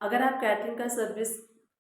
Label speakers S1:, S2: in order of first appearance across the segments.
S1: अगर आप कैटरिंग का सर्विस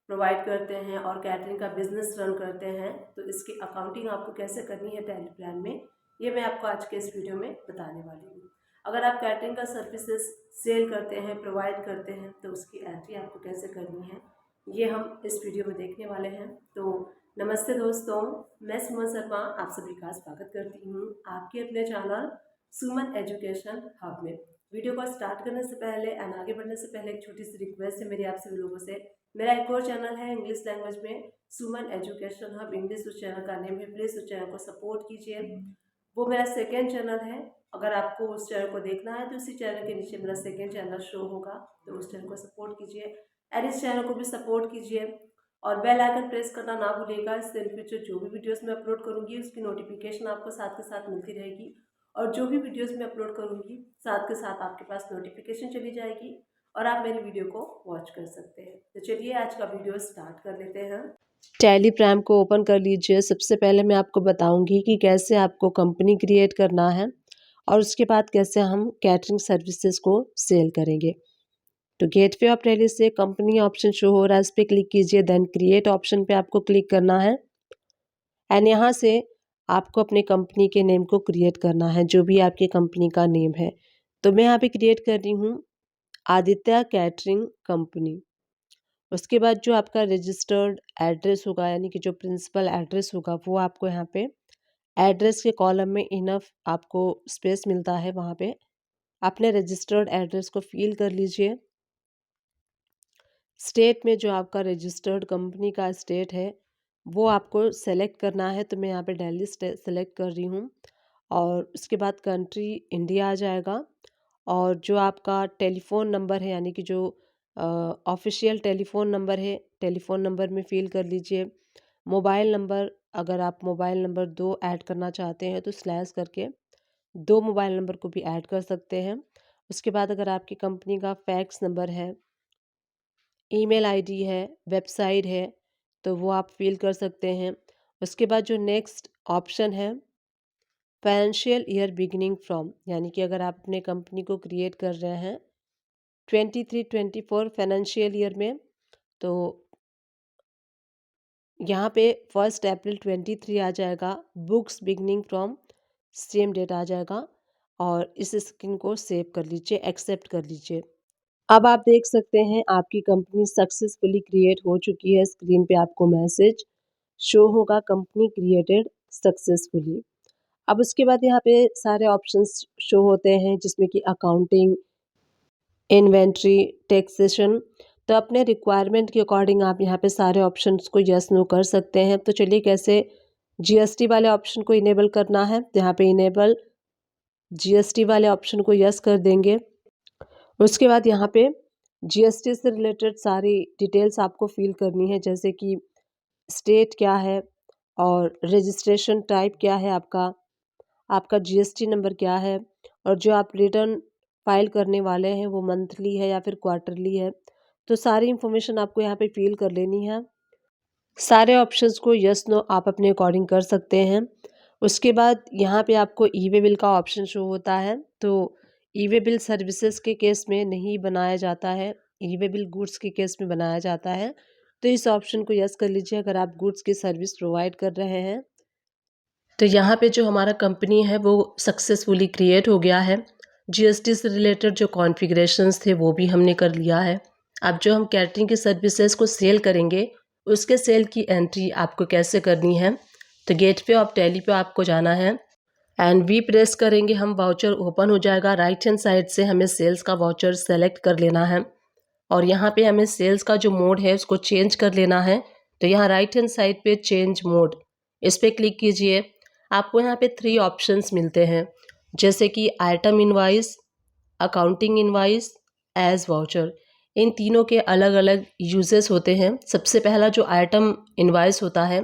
S1: प्रोवाइड करते हैं और कैटरिंग का बिजनेस रन करते हैं तो इसकी अकाउंटिंग आपको कैसे करनी है टैली प्लान में, ये मैं आपको आज के इस वीडियो में बताने वाली हूँ। अगर आप कैटरिंग का सर्विसेज सेल करते हैं, प्रोवाइड करते हैं, तो उसकी एंट्री आपको कैसे करनी है ये हम इस वीडियो में देखने वाले हैं। तो नमस्ते दोस्तों, मैं सुमन शर्मा आप सभी का स्वागत करती हूँ आपके अपने चैनल सुमन एजुकेशन हब में। वीडियो को स्टार्ट करने से पहले एंड आगे बढ़ने से पहले एक छोटी सी रिक्वेस्ट है मेरी आप सभी लोगों से। मेरा एक और चैनल है इंग्लिश लैंग्वेज में, सुमन एजुकेशन हब इंग्लिश, उस चैनल का नेम है। प्लीज़ उस चैनल को सपोर्ट कीजिए। वो मेरा सेकेंड चैनल है। अगर आपको उस चैनल को देखना है तो उसी चैनल के नीचे मेरा सेकेंड चैनल शो होगा, तो उस चैनल को सपोर्ट कीजिए एंड इस चैनल को भी सपोर्ट कीजिए और बेल आइकन प्रेस करना ना भूलिएगा। इससे इन फ्यूचर जो भी वीडियोस मैं अपलोड करूँगी उसकी नोटिफिकेशन आपको साथ के साथ मिलती रहेगी और जो भी वीडियोस मैं अपलोड करूँगी साथ के साथ आपके पास नोटिफिकेशन चली जाएगी और आप मेरी वीडियो को वॉच कर सकते हैं। तो चलिए आज का वीडियो स्टार्ट कर लेते हैं।
S2: टैली प्राइम को ओपन कर लीजिए। सबसे पहले मैं आपको बताऊंगी कि कैसे आपको कंपनी क्रिएट करना है और उसके बाद कैसे हम कैटरिंग सर्विसेज को सेल करेंगे। तो गेटवे ऑफ टैली से कंपनी ऑप्शन शो हो रहा है, इस पर क्लिक कीजिए। देन क्रिएट ऑप्शन पे आपको क्लिक करना है एंड यहाँ से आपको अपने कंपनी के नेम को क्रिएट करना है, जो भी आपकी कंपनी का नेम है। तो मैं यहाँ पे क्रिएट कर रही हूँ आदित्य कैटरिंग कंपनी। उसके बाद जो आपका रजिस्टर्ड एड्रेस होगा, यानी कि जो प्रिंसिपल एड्रेस होगा, वो आपको यहाँ पे एड्रेस के कॉलम में इनफ आपको स्पेस मिलता है, वहाँ पे अपने रजिस्टर्ड एड्रेस को फिल कर लीजिए। स्टेट में जो आपका रजिस्टर्ड कंपनी का स्टेट है वो आपको सेलेक्ट करना है। तो मैं यहाँ पे दिल्ली सेलेक्ट कर रही हूँ और उसके बाद कंट्री इंडिया आ जाएगा और जो आपका टेलीफ़ोन नंबर है, यानी कि जो ऑफिशियल टेलीफ़ोन नंबर है, टेलीफ़ोन नंबर में फ़िल कर लीजिए। मोबाइल नंबर, अगर आप मोबाइल नंबर 2 ऐड करना चाहते हैं तो स्लैश करके 2 मोबाइल नंबर को भी ऐड कर सकते हैं। उसके बाद अगर आपकी कंपनी का फैक्स नंबर है, ईमेल आईडी है, वेबसाइट है, तो वो आप फ़िल कर सकते हैं। उसके बाद जो नेक्स्ट ऑप्शन है फाइनेंशियल ईयर बिगिनिंग फ्रॉम, यानी कि अगर आप अपने कंपनी को क्रिएट कर रहे हैं 23-24 फाइनेंशियल ईयर में, तो यहाँ पे 1 अप्रैल 23 आ जाएगा। Books beginning from same date आ जाएगा और इस स्क्रीन को सेव कर लीजिए, एक्सेप्ट कर लीजिए। अब आप देख सकते हैं आपकी कंपनी सक्सेसफुली क्रिएट हो चुकी है। स्क्रीन पे आपको मैसेज शो होगा, कंपनी क्रिएटेड सक्सेसफुली। अब उसके बाद यहाँ पे सारे ऑप्शंस शो होते हैं, जिसमें कि अकाउंटिंग, इन्वेंट्री, टैक्सेशन। तो अपने रिक्वायरमेंट के अकॉर्डिंग आप यहाँ पे सारे ऑप्शंस को यस नो कर सकते हैं। तो चलिए कैसे जीएसटी वाले ऑप्शन को इनेबल करना है, तो यहाँ पे इनेबल जीएसटी वाले ऑप्शन को यस कर देंगे। उसके बाद यहाँ पे जीएसटी से रिलेटेड सारी डिटेल्स आपको फिल करनी है, जैसे कि स्टेट क्या है और रजिस्ट्रेशन टाइप क्या है आपका, आपका जीएसटी नंबर क्या है और जो आप रिटर्न फाइल करने वाले हैं वो मंथली है या फिर क्वार्टरली है। तो सारी इन्फॉर्मेशन आपको यहाँ पे फिल कर लेनी है। सारे ऑप्शंस को यस नो आप अपने अकॉर्डिंग कर सकते हैं। उसके बाद यहाँ पे आपको ई वे बिल का ऑप्शन शो होता है। तो ई वे बिल सर्विसेज के केस में नहीं बनाया जाता है, ई वे बिल गुड्स के केस में बनाया जाता है। तो इस ऑप्शन को यस कर लीजिए अगर आप गुड्स की सर्विस प्रोवाइड कर रहे हैं। तो यहाँ पे जो हमारा कंपनी है वो सक्सेसफुली क्रिएट हो गया है। जीएसटी से रिलेटेड जो कॉन्फ़िगरेशंस थे वो भी हमने कर लिया है। अब जो हम कैटरिंग की सर्विसेज को सेल करेंगे उसके सेल की एंट्री आपको कैसे करनी है, तो गेटवे ऑफ टैली पे आपको जाना है एंड वी प्रेस करेंगे हम, वाउचर ओपन हो जाएगा। राइट हैंड साइड से हमें सेल्स का वाउचर सेलेक्ट कर लेना है और यहाँ पे हमें सेल्स का जो मोड है उसको चेंज कर लेना है। तो यहाँ राइट हैंड साइड पे चेंज मोड, इस पर क्लिक कीजिए। आपको यहाँ पे 3 ऑप्शंस मिलते हैं, जैसे कि item invoice, accounting invoice, as voucher. इन तीनों के अलग अलग यूजेस होते हैं। सबसे पहला जो आइटम इनवाइस होता है,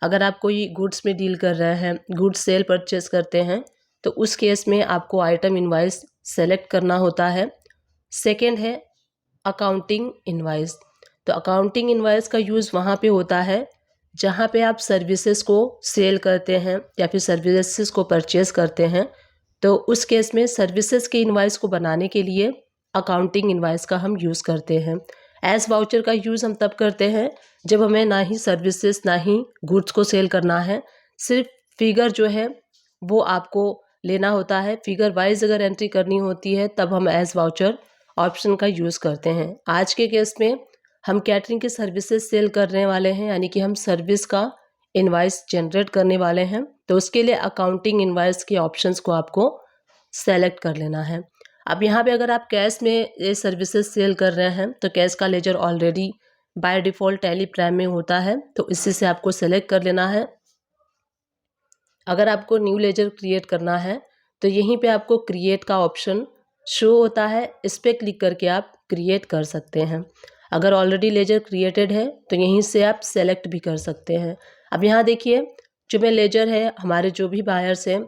S2: अगर आप कोई गुड्स में डील कर रहे हैं, गुड्स सेल परचेस करते हैं, तो उस केस में आपको आइटम इनवाइस सेलेक्ट करना होता है। सेकेंड है अकाउंटिंग इनवाइस। तो अकाउंटिंग इनवाइस का यूज़ वहाँ पे होता है जहाँ पे आप सर्विसेज को सेल करते हैं या फिर सर्विसेज को परचेज करते हैं। तो उस केस में सर्विसेज के इनवाइस को बनाने के लिए अकाउंटिंग इनवाइस का हम यूज़ करते हैं। एज वाउचर का यूज़ हम तब करते हैं जब हमें ना ही सर्विसेज ना ही गुड्स को सेल करना है, सिर्फ फिगर जो है वो आपको लेना होता है। फिगर वाइज अगर एंट्री करनी होती है तब हम एज वाउचर ऑप्शन का यूज़ करते हैं। आज के केस में हम कैटरिंग की सर्विसेज सेल करने वाले हैं, यानी कि हम सर्विस का इनवाइस जनरेट करने वाले हैं। तो उसके लिए अकाउंटिंग इनवाइस के ऑप्शंस को आपको सेलेक्ट कर लेना है। अब यहाँ पे अगर आप कैश में ये सर्विसेज सेल कर रहे हैं तो कैश का ledger already by default Tally Prime में होता है, तो इसी से आपको सेलेक्ट कर लेना है। अगर आपको न्यू लेजर क्रिएट करना है तो यहीं पे आपको क्रिएट का ऑप्शन शो होता है, इस पर क्लिक करके आप क्रिएट कर सकते हैं। अगर ऑलरेडी लेजर क्रिएटेड है तो यहीं से आप सेलेक्ट भी कर सकते हैं। अब यहाँ देखिए, जो मैं लेजर है, हमारे जो भी बायर्स हैं,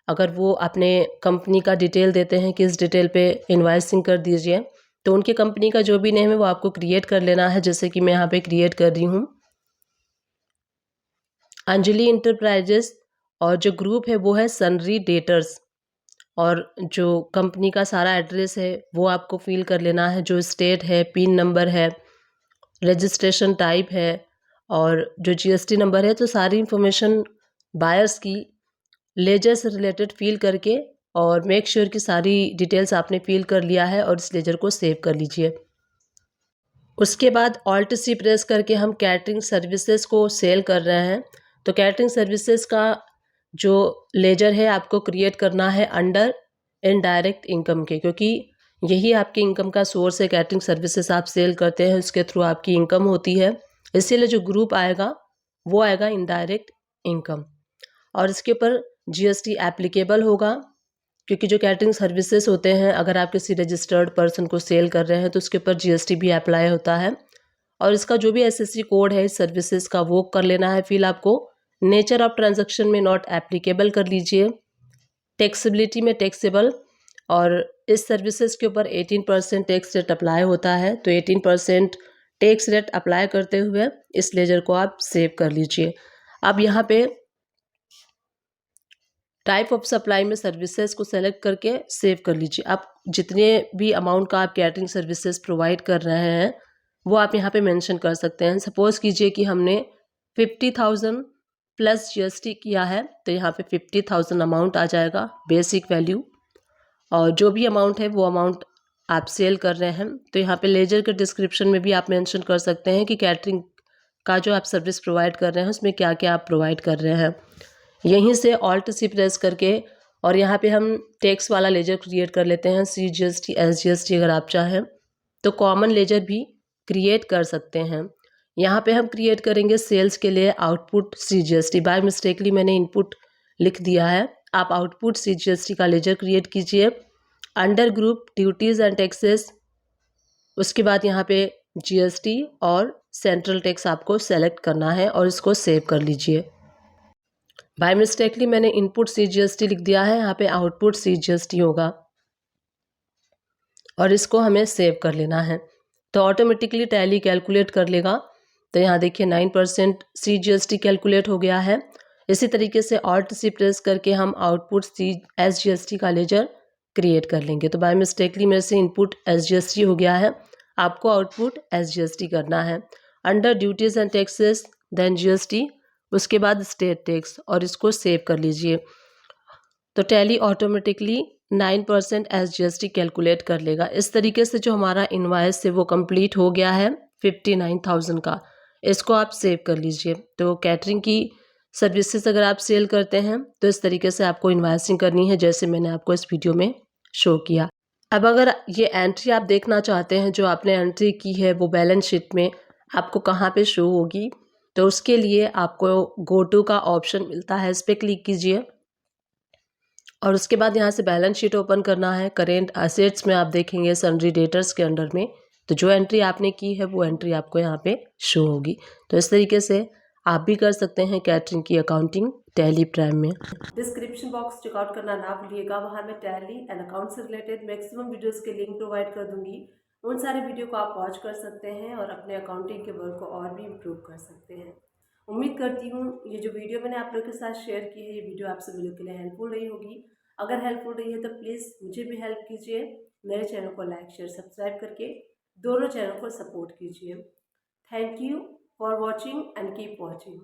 S2: अगर वो अपने कंपनी का डिटेल देते हैं कि इस डिटेल पे इनवाइसिंग कर दीजिए, तो उनके कंपनी का जो भी नेम है वो आपको क्रिएट कर लेना है। जैसे कि मैं यहाँ पे क्रिएट कर रही हूँ अंजलि इंटरप्राइजेस, और जो ग्रुप है वो है सनरी डेटर्स, और जो कंपनी का सारा एड्रेस है वो आपको फिल कर लेना है। जो स्टेट है, पिन नंबर है, रजिस्ट्रेशन टाइप है, और जो जीएसटी नंबर है, तो सारी इन्फॉर्मेशन बायर्स की लेजर से रिलेटेड फिल करके और मेक श्योर कि सारी डिटेल्स आपने फिल कर लिया है और इस लेजर को सेव कर लीजिए। उसके बाद ऑल्ट सी प्रेस करके हम कैटरिंग सर्विसेज को सेल कर रहे हैं। तो कैटरिंग सर्विसेज का जो लेजर है आपको क्रिएट करना है अंडर इनडायरेक्ट इनकम के, क्योंकि यही आपकी इनकम का सोर्स है। कैटरिंग सर्विसेज आप सेल करते हैं, उसके थ्रू आपकी इनकम होती है, इसीलिए जो ग्रुप आएगा वो आएगा इनडायरेक्ट इनकम। और इसके ऊपर जीएसटी एप्लीकेबल होगा, क्योंकि जो कैटरिंग सर्विसेज होते हैं, अगर आप किसी रजिस्टर्ड पर्सन को सेल कर रहे हैं तो उसके ऊपर जीएसटी भी अप्लाई होता है। और इसका जो भी एसएससी कोड है इस सर्विसेज का वो कर लेना है फिल आपको। नेचर ऑफ ट्रांजैक्शन में नॉट एप्लीकेबल कर लीजिए, टैक्सेबिलिटी में टैक्सेबल, और इस सर्विसेज के ऊपर 18% टैक्स रेट अप्लाई होता है। तो 18% टैक्स रेट अप्लाई करते हुए इस लेजर को आप सेव कर लीजिए। अब यहाँ पे टाइप ऑफ सप्लाई में सर्विसेज को सेलेक्ट करके सेव कर लीजिए। आप जितने भी अमाउंट का आप कैटरिंग सर्विसेज प्रोवाइड कर रहे हैं वो आप यहाँ पे मेंशन कर सकते हैं। सपोज़ कीजिए कि हमने 50,000 प्लस जीएसटी किया है, तो यहाँ पे 50,000 अमाउंट आ जाएगा बेसिक वैल्यू, और जो भी अमाउंट है वो अमाउंट आप सेल कर रहे हैं। तो यहाँ पे लेजर के डिस्क्रिप्शन में भी आप मेंशन कर सकते हैं कि कैटरिंग का जो आप सर्विस प्रोवाइड कर रहे हैं उसमें क्या क्या आप प्रोवाइड कर रहे हैं। यहीं से ऑल्ट सी प्रेस करके और यहाँ पे हम टैक्स वाला लेजर क्रिएट कर लेते हैं, सीजीएसटी एसजीएसटी। अगर आप चाहें तो कॉमन लेजर भी क्रिएट कर सकते हैं। यहाँ पे हम क्रिएट करेंगे सेल्स के लिए आउटपुट सीजीएसटी। बाय मिस्टेकली मैंने इनपुट लिख दिया है, आप आउटपुट सीजीएसटी का लेजर क्रिएट कीजिए under group duties and taxes. उसके बाद यहाँ पे जीएसटी और सेंट्रल टैक्स आपको सेलेक्ट करना है और इसको सेव कर लीजिए। बाय मिस्टेकली मैंने इनपुट सीजीएसटी लिख दिया है, यहाँ पे आउटपुट सीजीएसटी होगा, और इसको हमें सेव कर लेना है। तो ऑटोमेटिकली टैली कैलकुलेट कर लेगा। तो यहाँ देखिए 9% सीजीएसटी कैलकुलेट हो गया है। इसी तरीके से ऑल्ट सी प्रेस करके हम आउटपुट सी एसजीएसटी का लेजर क्रिएट कर लेंगे। तो बाय मिस्टेकली मेरे से इनपुट एसजीएसटी हो गया है, आपको आउटपुट एसजीएसटी करना है। Under duties and taxes then GST, उसके बाद स्टेट टैक्स, और इसको सेव कर लीजिए। तो टैली ऑटोमेटिकली 9% एसजीएसटी कैलकुलेट कर लेगा। इस तरीके से जो हमारा इनवाइस है वो कंप्लीट हो गया है 59,000 का। इसको आप सेव कर लीजिए। तो कैटरिंग की सर्विसेज अगर आप सेल करते हैं तो इस तरीके से आपको इनवाइसिंग करनी है, जैसे मैंने आपको इस वीडियो में शो किया। अब अगर ये एंट्री आप देखना चाहते हैं, जो आपने एंट्री की है वो बैलेंस शीट में आपको कहाँ पे शो होगी, तो उसके लिए आपको गो टू का ऑप्शन मिलता है, इस पर क्लिक कीजिए और उसके बाद यहाँ से बैलेंस शीट ओपन करना है। करेंट असेट्स में आप देखेंगे सन्ड्री डेटर्स के अंडर में, तो जो एंट्री आपने की है वो एंट्री आपको यहाँ पे शो होगी। तो इस तरीके से आप भी कर सकते हैं कैटरिंग की अकाउंटिंग टैली प्राइम में।
S1: डिस्क्रिप्शन बॉक्स चेकआउट करना ना भूलिएगा, वहाँ मैं टैली एंड अकाउंट से रिलेटेड मैक्सिमम वीडियोस के लिंक प्रोवाइड कर दूंगी। उन सारे वीडियो को आप वॉच कर सकते हैं और अपने अकाउंटिंग के वर्क को और भी इम्प्रूव कर सकते हैं। उम्मीद करती हूँ ये जो वीडियो मैंने आप लोगों के साथ शेयर की है, ये वीडियो आप सभी लोग के लिए हेल्पफुल रही होगी। अगर हेल्पफुल रही है तो प्लीज़ मुझे भी हेल्प कीजिए, मेरे चैनल को लाइक शेयर सब्सक्राइब करके। दोनों चैनल को सपोर्ट कीजिए। Thank you for watching and keep watching.